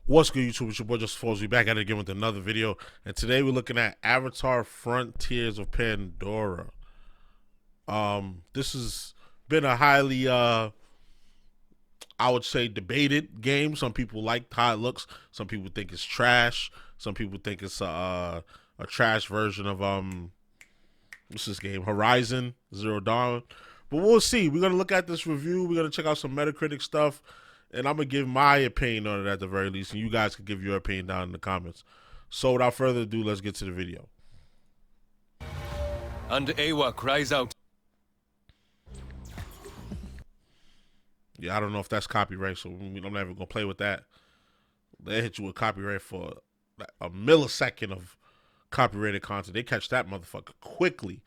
What's good, YouTube? It's your boy JusticeXFalls. We back at it again with another video, and today we're looking at Avatar: Frontiers of Pandora. This has been a highly, I would say, debated game. Some people like how it looks. Some people think it's trash. Some people think it's a trash version of what's this game? Horizon Zero Dawn. But we'll see. We're gonna look at this review. We're gonna check out some Metacritic stuff. And I'm going to give my opinion on it at the very least. And you guys can give your opinion down in the comments. So without further ado, let's get to the video. And Awa cries out. Yeah, I don't know if that's copyright, so I'm not even going to play with that. They hit you with copyright for a millisecond of copyrighted content. They catch that motherfucker quickly.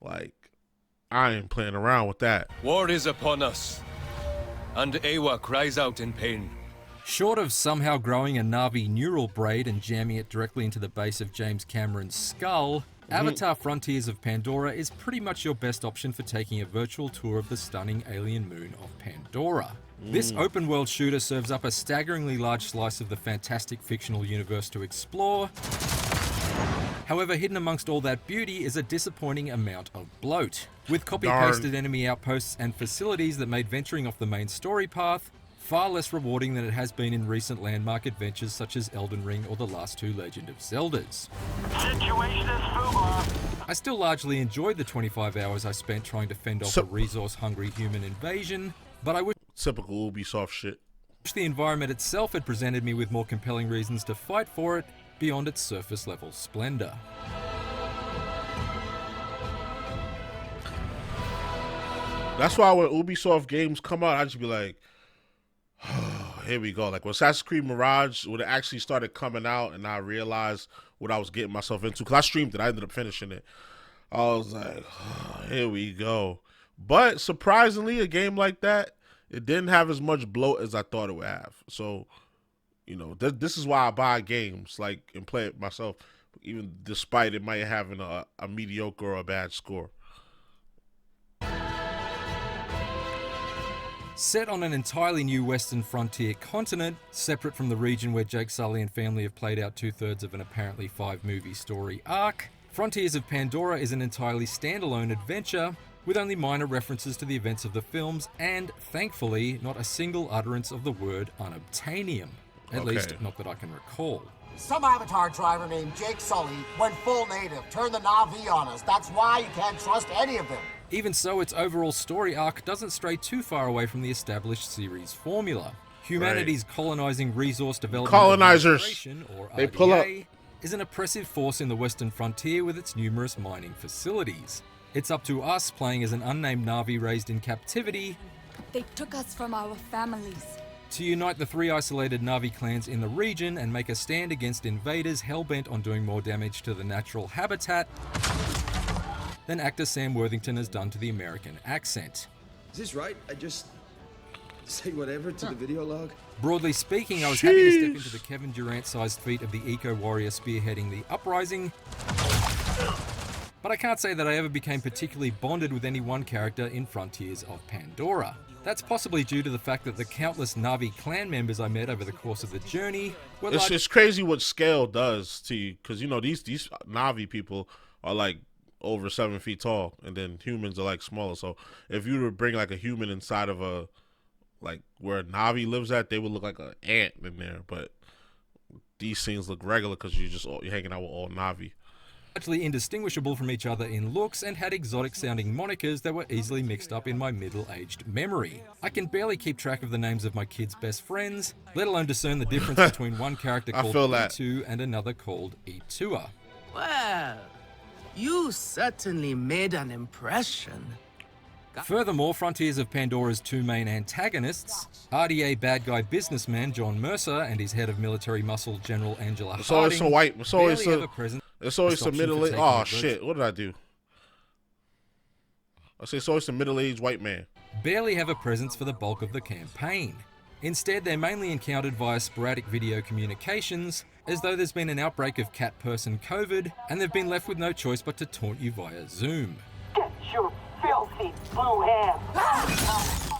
Like, I ain't playing around with that. War is upon us. And Awa cries out in pain. Short of somehow growing a Na'vi neural braid and jamming it directly into the base of James Cameron's skull, Avatar: Frontiers of Pandora is pretty much your best option for taking a virtual tour of the stunning alien moon of Pandora. This open-world shooter serves up a staggeringly large slice of the fantastic fictional universe to explore. However, hidden amongst all that beauty is a disappointing amount of bloat. With copy-pasted enemy outposts and facilities that made venturing off the main story path far less rewarding than it has been in recent landmark adventures such as Elden Ring or the last two Legend of Zeldas. Situation is FUBAR. I still largely enjoyed the 25 hours I spent trying to fend off a resource-hungry human invasion, but I wish Typical Ubisoft shit. the environment itself had presented me with more compelling reasons to fight for it beyond its surface-level splendor. That's why when Ubisoft games come out, I just be like, oh, here we go. Like when Assassin's Creed Mirage, when it actually started coming out and I realized what I was getting myself into, because I streamed it, I ended up finishing it. I was like, oh, here we go. But surprisingly, a game like that, it didn't have as much bloat as I thought it would have. So, you know, this is why I buy games like and play it myself, even despite it might having a mediocre or a bad score. Set on an entirely new western frontier continent, separate from the region where Jake Sully and family have played out 2/3 of an apparently 5-movie story arc, Frontiers of Pandora is an entirely standalone adventure with only minor references to the events of the films and, thankfully, not a single utterance of the word unobtainium. At least, not that I can recall. Some Avatar driver named Jake Sully went full native, turned the Na'vi on us. That's why you can't trust any of them. Even so, its overall story arc doesn't stray too far away from the established series formula. Humanity's colonizing resource development Colonizers, or they pull up, is an oppressive force in the western frontier with its numerous mining facilities. It's up to us, playing as an unnamed Na'vi raised in captivity, They took us from our families. to unite the 3 isolated Na'vi clans in the region and make a stand against invaders hell-bent on doing more damage to the natural habitat than actor Sam Worthington has done to the American accent. Is this right? I just say whatever to the video log? Broadly speaking, I was happy to step into the Kevin Durant-sized feat of the eco-warrior spearheading the uprising, but I can't say that I ever became particularly bonded with any one character in Frontiers of Pandora. That's possibly due to the fact that the countless Na'vi clan members I met over the course of the journey were it's just crazy what scale does to you, because you know these Na'vi people are like over 7 feet tall, and then humans are like smaller. So if you were to bring like a human inside of a, like where a Na'vi lives at, they would look like an ant in there. But these scenes look regular because you're hanging out with all Na'vi. largely indistinguishable from each other in looks and had exotic sounding monikers that were easily mixed up in my middle-aged memory. I can barely keep track of the names of my kids' best friends, let alone discern the difference between one character called E2 and another called E2er. Well, you certainly made an impression. Furthermore, Frontiers of Pandora's 2 main antagonists, RDA bad guy businessman John Mercer and his head of military muscle General Angela Harding, It's always some middle-aged. Oh shit! What did I do? I say it's always a middle-aged white man. Barely have a presence for the bulk of the campaign. Instead, they're mainly encountered via sporadic video communications, as though there's been an outbreak of cat-person COVID, and they've been left with no choice but to taunt you via Zoom. Get your filthy blue hands.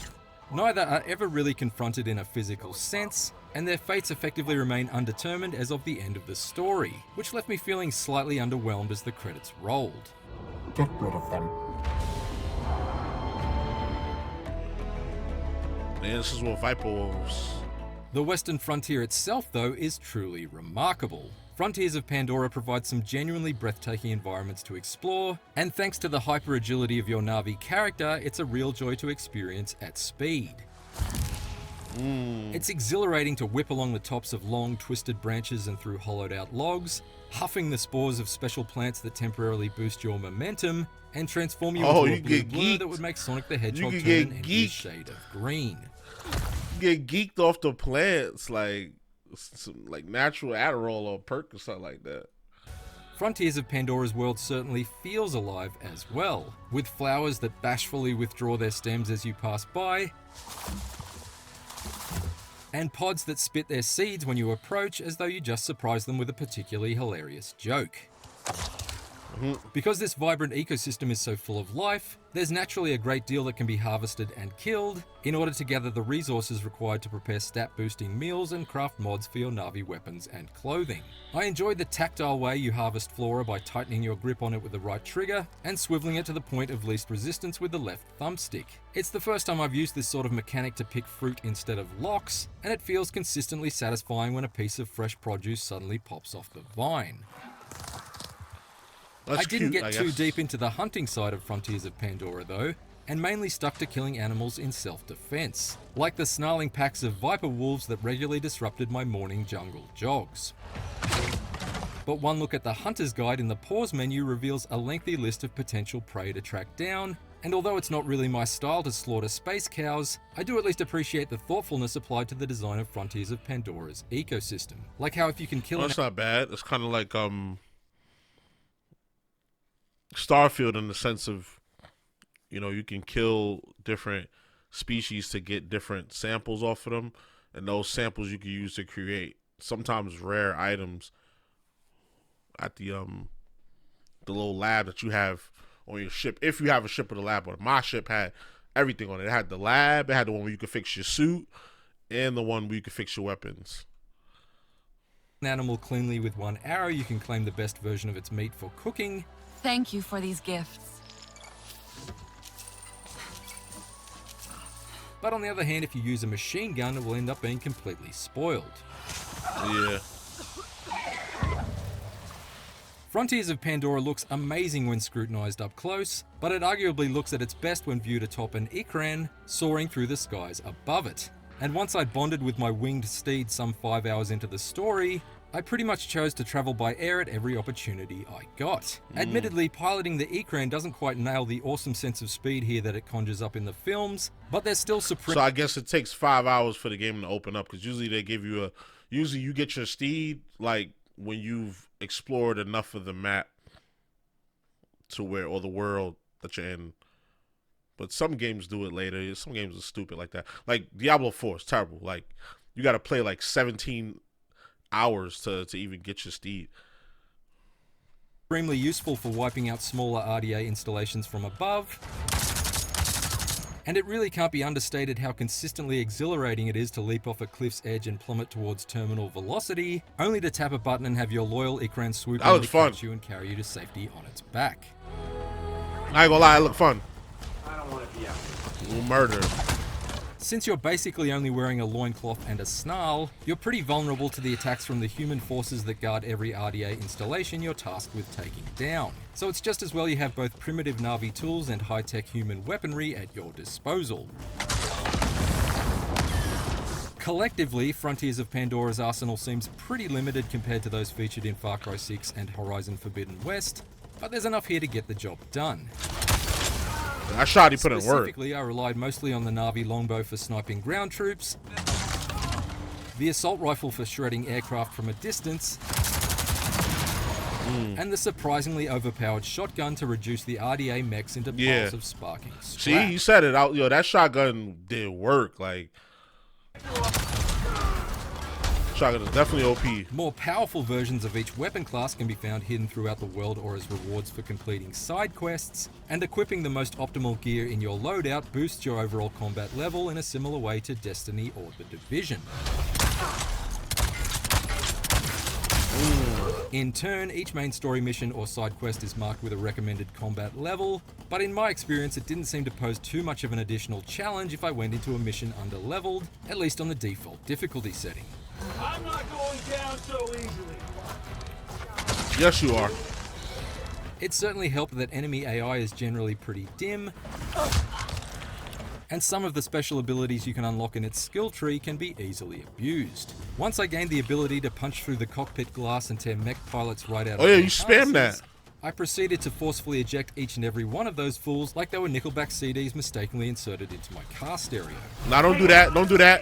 Neither are ever really confronted in a physical sense, and their fates effectively remain undetermined as of the end of the story, which left me feeling slightly underwhelmed as the credits rolled. Get rid of them. Man, this is what Viper Wolves. The Western frontier itself, though, is truly remarkable. Frontiers of Pandora provides some genuinely breathtaking environments to explore, and thanks to the hyper-agility of your Na'vi character, it's a real joy to experience at speed. It's exhilarating to whip along the tops of long, twisted branches and through hollowed-out logs, huffing the spores of special plants that temporarily boost your momentum, and transform you into a blue blur that would make Sonic the Hedgehog turn an envious shade of green. You get geeked off the plants, like natural Adderall or perk or something like that. Frontiers of Pandora's world certainly feels alive as well, with flowers that bashfully withdraw their stems as you pass by, and pods that spit their seeds when you approach as though you just surprised them with a particularly hilarious joke. Because this vibrant ecosystem is so full of life, there's naturally a great deal that can be harvested and killed in order to gather the resources required to prepare stat-boosting meals and craft mods for your Na'vi weapons and clothing. I enjoyed the tactile way you harvest flora by tightening your grip on it with the right trigger and swiveling it to the point of least resistance with the left thumbstick. It's the first time I've used this sort of mechanic to pick fruit instead of locks, and it feels consistently satisfying when a piece of fresh produce suddenly pops off the vine. I didn't get too deep into the hunting side of Frontiers of Pandora though, and mainly stuck to killing animals in self-defense, like the snarling packs of viper wolves that regularly disrupted my morning jungle jogs. But one look at the hunter's guide in the pause menu reveals a lengthy list of potential prey to track down, and although it's not really my style to slaughter space cows, I do at least appreciate the thoughtfulness applied to the design of Frontiers of Pandora's ecosystem. Like how if you can kill that's not bad. It's kind of like Starfield in the sense of, you know, you can kill different species to get different samples off of them, and those samples you can use to create sometimes rare items at the little lab that you have on your ship, if you have a ship with a lab. But my ship had everything on it. It had the lab, it had the one where you could fix your suit, and the one where you could fix your weapons. An animal cleanly with one arrow, you can claim the best version of its meat for cooking. Thank you for these gifts. But on the other hand, if you use a machine gun, it will end up being completely spoiled. Yeah. Frontiers of Pandora looks amazing when scrutinized up close, but it arguably looks at its best when viewed atop an Ikran, soaring through the skies above it. And once I'd bonded with my winged steed some 5 hours into the story, I pretty much chose to travel by air at every opportunity I got. Admittedly, piloting the Ikran doesn't quite nail the awesome sense of speed here that it conjures up in the films, but there's still supreme. So I guess it takes 5 hours for the game to open up, because usually they give you usually you get your steed like when you've explored enough of the map to where, or the world that you're in. But some games do it later. Some games are stupid like that. Like Diablo 4 is terrible. Like you got to play like 17 hours to even get your steed. Extremely useful for wiping out smaller RDA installations from above. And it really can't be understated how consistently exhilarating it is to leap off a cliff's edge and plummet towards terminal velocity, only to tap a button and have your loyal Ikran swoop in to catch you and carry you to safety on its back. I ain't gonna lie, it looked fun. I don't want to be out here. Murder. Since you're basically only wearing a loincloth and a snarl, you're pretty vulnerable to the attacks from the human forces that guard every RDA installation you're tasked with taking down. So it's just as well you have both primitive Na'vi tools and high-tech human weaponry at your disposal. Collectively, Frontiers of Pandora's arsenal seems pretty limited compared to those featured in Far Cry 6 and Horizon Forbidden West, but there's enough here to get the job done. I shot, he put in work. Specifically, I relied mostly on the Na'vi longbow for sniping ground troops, the assault rifle for shredding aircraft from a distance, and the surprisingly overpowered shotgun to reduce the RDA mechs into piles of sparking scrap. See, you said it out. Yo, that shotgun did work. Like, shotgun is definitely OP. More powerful versions of each weapon class can be found hidden throughout the world or as rewards for completing side quests, and equipping the most optimal gear in your loadout boosts your overall combat level in a similar way to Destiny or The Division. In turn, each main story mission or side quest is marked with a recommended combat level, but in my experience it didn't seem to pose too much of an additional challenge if I went into a mission under-leveled, at least on the default difficulty setting. I'm not going down so easily. Yes, you are. It certainly helped that enemy AI is generally pretty dim, and some of the special abilities you can unlock in its skill tree can be easily abused. Once I gained the ability to punch through the cockpit glass and tear mech pilots right out of Oh yeah, their you spam that. harnesses, I proceeded to forcefully eject each and every one of those fools like they were Nickelback CDs mistakenly inserted into my car stereo. Now don't do that. Don't do that.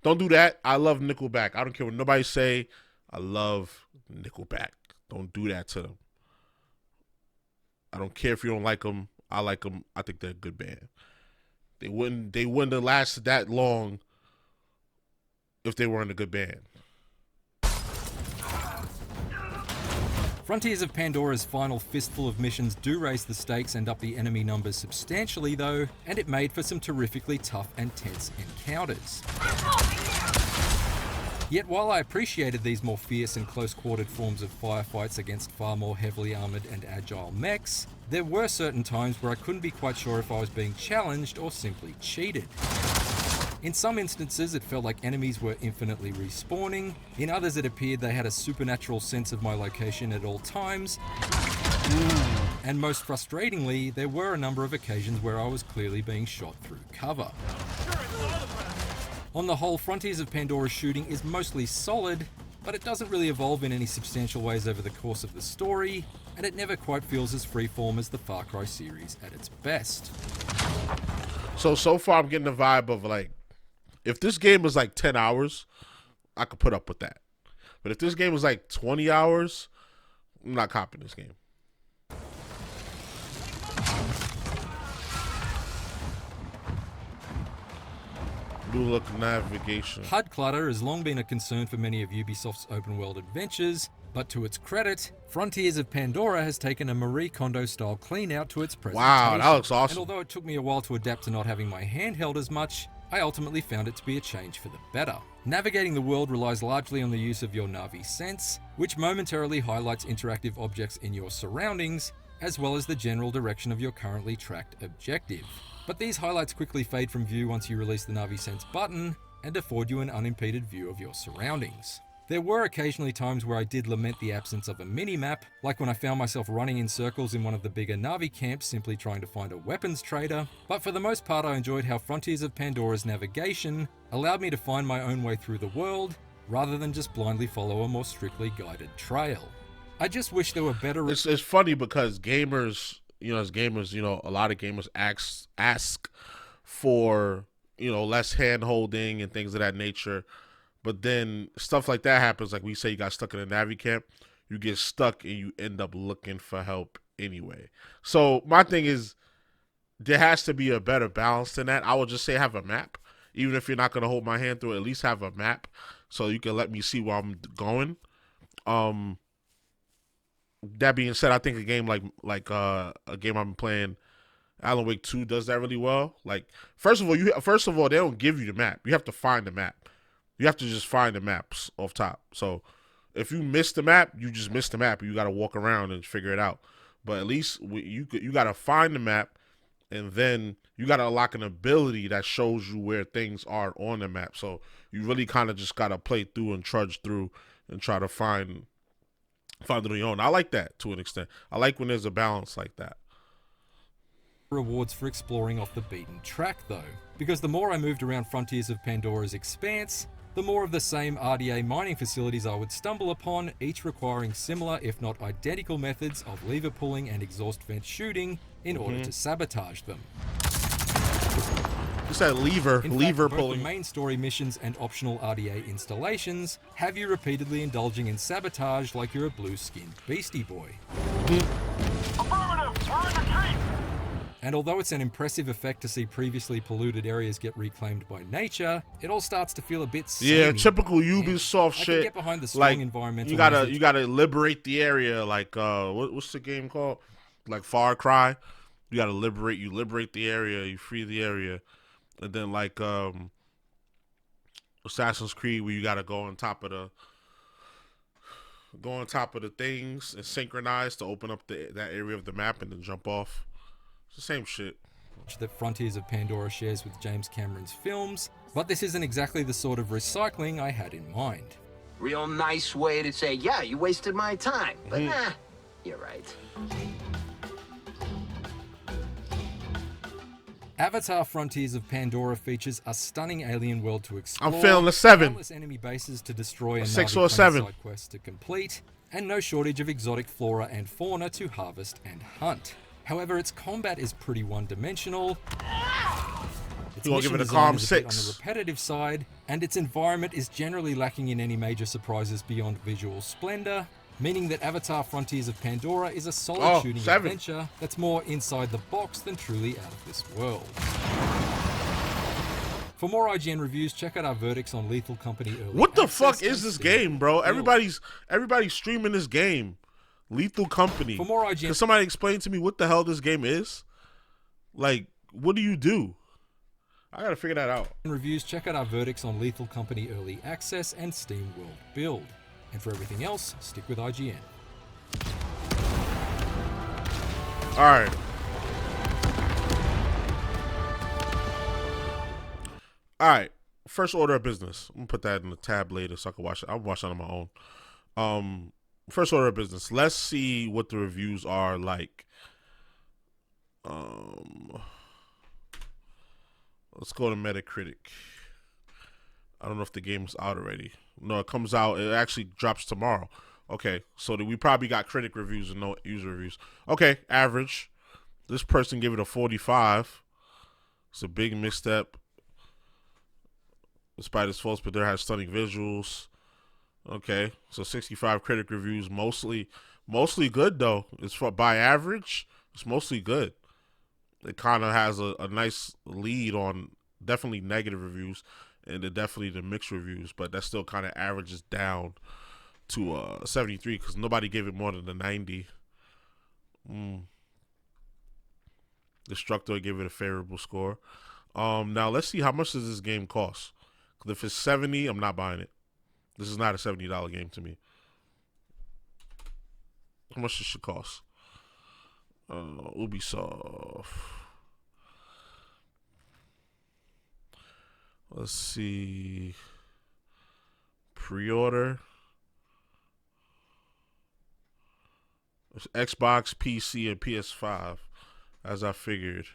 Don't do that. I love Nickelback. I don't care what nobody say. I love Nickelback. Don't do that to them. I don't care if you don't like them. I like them. I think they're a good band. They wouldn't have lasted that long if they weren't a good band. Frontiers of Pandora's final fistful of missions do raise the stakes and up the enemy numbers substantially though, and it made for some terrifically tough and tense encounters. Yet while I appreciated these more fierce and close-quartered forms of firefights against far more heavily armoured and agile mechs, there were certain times where I couldn't be quite sure if I was being challenged or simply cheated. In some instances, it felt like enemies were infinitely respawning. In others, it appeared they had a supernatural sense of my location at all times. And most frustratingly, there were a number of occasions where I was clearly being shot through cover. On the whole, Frontiers of Pandora's shooting is mostly solid, but it doesn't really evolve in any substantial ways over the course of the story, and it never quite feels as freeform as the Far Cry series at its best. So far I'm getting the vibe of like, if this game was like 10 hours, I could put up with that. But if this game was like 20 hours, I'm not copying this game. New look navigation. HUD clutter has long been a concern for many of Ubisoft's open-world adventures, but to its credit, Frontiers of Pandora has taken a Marie Kondo-style clean-out to its presentation. Wow, that looks awesome. And although it took me a while to adapt to not having my hand held as much, I ultimately found it to be a change for the better. Navigating the world relies largely on the use of your Navi sense, which momentarily highlights interactive objects in your surroundings, as well as the general direction of your currently tracked objective. But these highlights quickly fade from view once you release the Navi Sense button and afford you an unimpeded view of your surroundings. There were occasionally times where I did lament the absence of a mini-map, like when I found myself running in circles in one of the bigger Navi camps simply trying to find a weapons trader, but for the most part I enjoyed how Frontiers of Pandora's navigation allowed me to find my own way through the world, rather than just blindly follow a more strictly guided trail. I just wish there were better... It's funny because gamers, as gamers, a lot of gamers ask for, less hand-holding and things of that nature. But then stuff like that happens. Like we say, you got stuck in a Navi camp, you get stuck and you end up looking for help anyway. So my thing is, there has to be a better balance than that. I would just say have a map. Even if you're not going to hold my hand through it, at least have a map so you can let me see where I'm going. That being said, I think a game like a game I've been playing, Alan Wake 2, does that really well. Like, first of all, they don't give you the map. You have to find the map. You have to just find the maps off top. So if you miss the map, you just miss the map. You got to walk around and figure it out. But at least you got to find the map, and then you got to unlock an ability that shows you where things are on the map. So you really kind of just got to play through and trudge through and try to find it on your own. I like that to an extent. I like when there's a balance like that. Rewards for exploring off the beaten track though, because the more I moved around Frontiers of Pandora's expanse, the more of the same RDA mining facilities I would stumble upon, each requiring similar if not identical methods of lever pulling and exhaust vent shooting in order to sabotage them. It's that lever Both pulling. the main story missions and optional RDA installations have you repeatedly indulging in sabotage like you're a blue-skinned Beastie Boy. Affirmative! We're in retreat! And although it's an impressive effect to see previously polluted areas get reclaimed by nature, it all starts to feel a bit samey. Yeah, typical Ubisoft shit. I can get behind the strong like environmental you gotta message. liberate the area. Like what's the game called? Like Far Cry. You gotta liberate the area. You free the area, and then like Assassin's Creed where you gotta go on top of the things and synchronize to open up that area of the map and then jump off. It's the same shit that Frontiers of Pandora shares with James Cameron's films, but this isn't exactly the sort of recycling I had in mind. Real nice way to say, yeah, you wasted my time, but nah, you're right. Avatar Frontiers of Pandora features a stunning alien world to explore. I'm feeling a 7. Countless enemy bases to destroy and 6 Na'vi or 7. side quests to complete, and no shortage of exotic flora and fauna to harvest and hunt. However, its combat is pretty one-dimensional. Its You won't give mission it a design calm is a bit 6. on the repetitive side, and its environment is generally lacking in any major surprises beyond visual splendor, meaning that Avatar Frontiers of Pandora is a solid shooting 7. adventure that's more inside the box than truly out of this world. For more IGN reviews, check out our verdicts on Lethal Company early What the access fuck and is this Steam game, bro? Build. Everybody's streaming this game. Lethal Company. For more IGN, Can somebody explain to me what the hell this game is? Like, what do you do? I gotta figure that out. reviews, check out our verdicts on Lethal Company early access and Steam World Build. And for everything else, stick with IGN. All right. All right. First order of business. I'm gonna put that in the tab later so I can watch it. I'll watch it on my own. First order of business. Let's see what the reviews are like. Let's go to Metacritic. I don't know if the game's out already. No, it comes out. It actually drops tomorrow. Okay, so we probably got critic reviews and no user reviews. Okay, average. This person gave it a 45. It's a big misstep. Despite its faults, but there has stunning visuals. Okay, so 65 critic reviews, mostly good though. It's by average, it's mostly good. It kind of has a nice lead on definitely negative reviews and definitely the mixed reviews, but that still kind of averages down to 73 because nobody gave it more than a 90. Destructor gave it a favorable score. Now let's see how much does this game cost. Because if it's 70, I'm not buying it. This is not a $70 game to me. How much does it cost? Ubisoft. Let's see. Pre-order. It's Xbox, PC, and PS5, as I figured.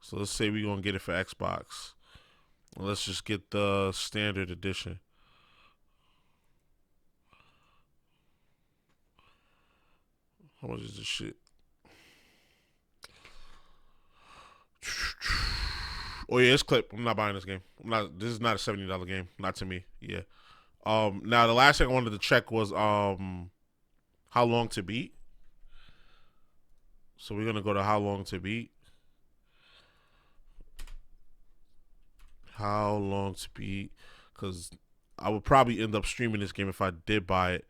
So let's say we're going to get it for Xbox. Let's just get the standard edition. How much is this shit? Oh yeah, it's clip. I'm not buying this game. This is not a $70 game. Not to me. Yeah. Now the last thing I wanted to check was how long to beat. So we're gonna go to how long to beat. How long to beat? Because I would probably end up streaming this game if I did buy it.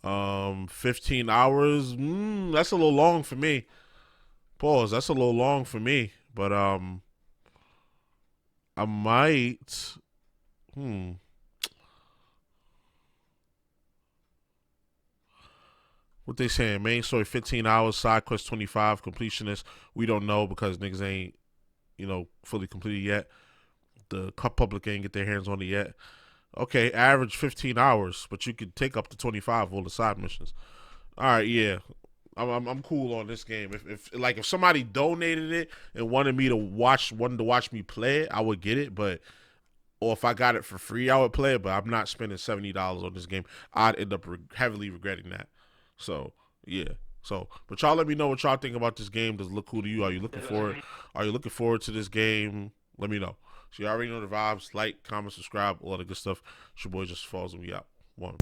15 hours. That's a little long for me. Pause. That's a little long for me. But I might. What they saying? Main story 15 hours, side quest 25, completionist. We don't know because niggas ain't, fully completed yet. The public ain't get their hands on it yet. Okay, average 15 hours, but you could take up to 25 all the side missions. All right, yeah. I'm cool on this game. If somebody donated it and wanted to watch me play it, I would get it. Or if I got it for free, I would play it. But I'm not spending $70 on this game. I'd end up heavily regretting that. So yeah. But y'all let me know what y'all think about this game. Does it look cool to you? Are you looking forward? Are you looking forward to this game? Let me know. So you already know the vibes. Like, comment, subscribe, all the good stuff. It's your boy JusticeXFalls, and we out. One.